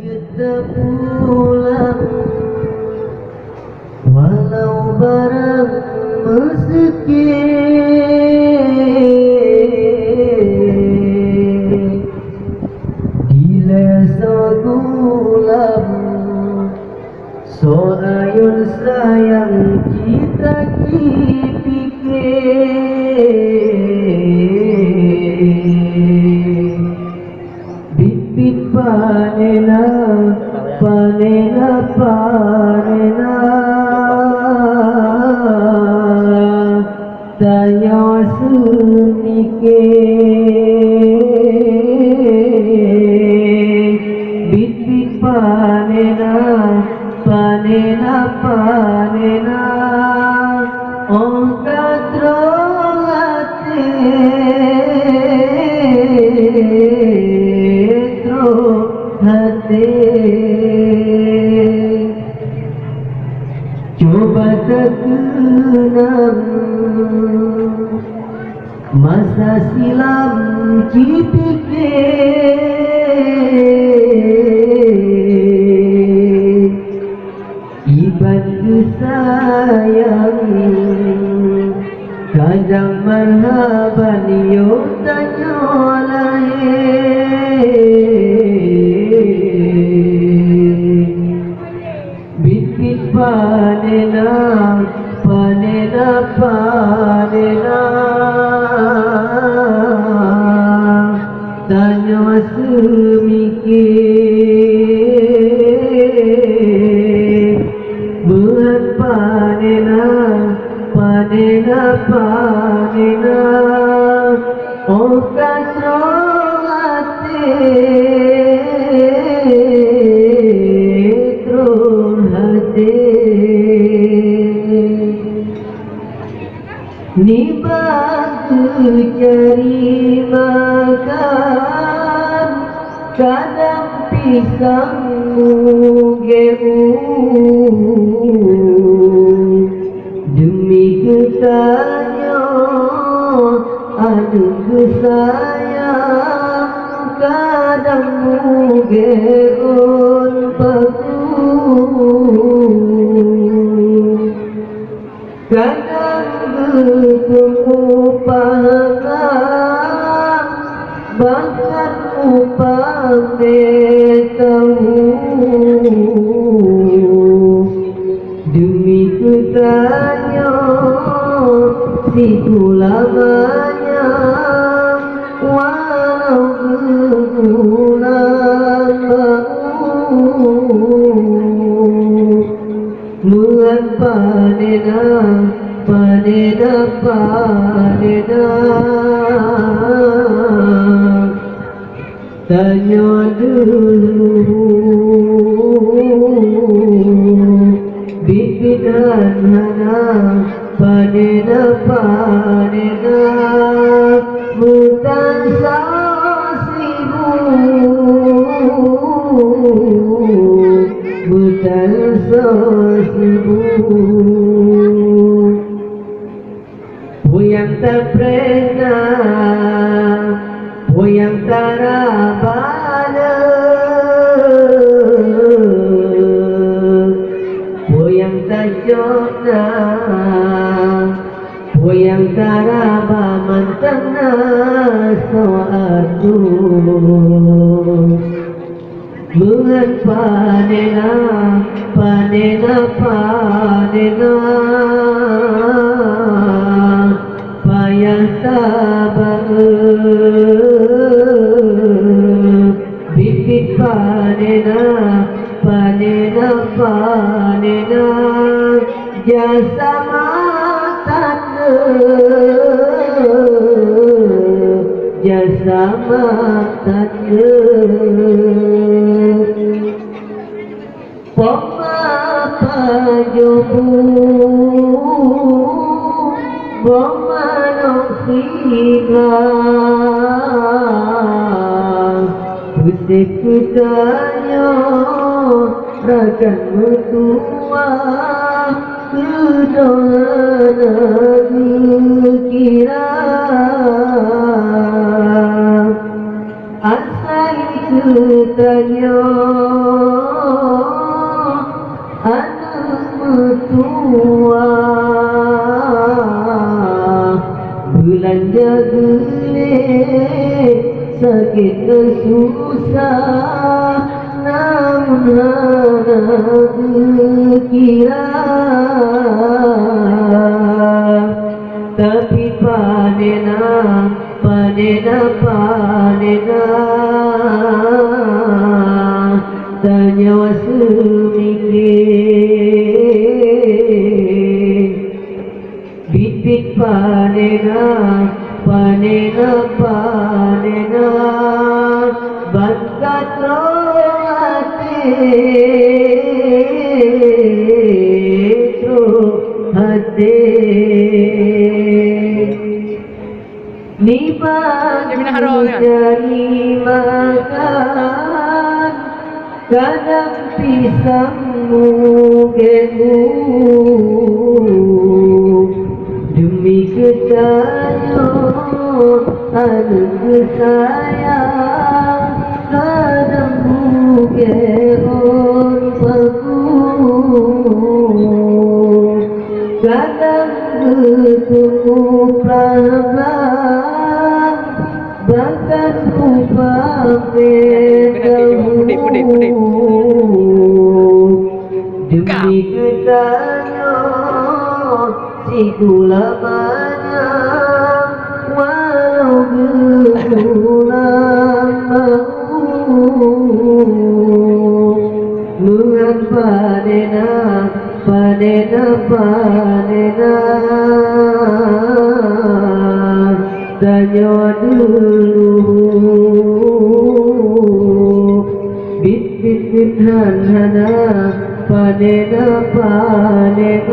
kita pulang walau barang mesikit di lesa gulam so ayun sayang kita dipikir bibit panena panena panena tanya sedikit bibit panena panena panena oh katrong hati coba terkenang masa silam dipikir iban sayang kadang marhaban yo tanya lahir bibit panena panena panena tanya semikir buat panena panena panena oh katrong hati ni bagu cari makan kadang pisang mugeu demi ketanya aduh kesayang kadang mugeun kadang upah bahkan upah tahu demi kutanya si ulamanya walau bulan muat panena panena panena tanya dulu bibit hana panena panena bukan seribu bukan seribu yang tak pernah yang tak rabana yang tak jona yang tak raba mantana soatu buat panena panena panena payah sabar bibit panena panena panena jasa matane jasa matane pemapajobu Bomanok singa Pusik kutanya Rakan mertua Kedona kira Asal tanya anak mertua belanja gelik sakit susah namun harap kira tapi panena tanya semikir bibit panena bangkat hati Nipan mencari makan kadang pisangmu gemu demi ketanya anak sayang kadang mugeon bagu kadang bertemu pelan bahkan upah demi ketanya si gula banyak walau berulang mau dengan panena tanya dulu bit hana panena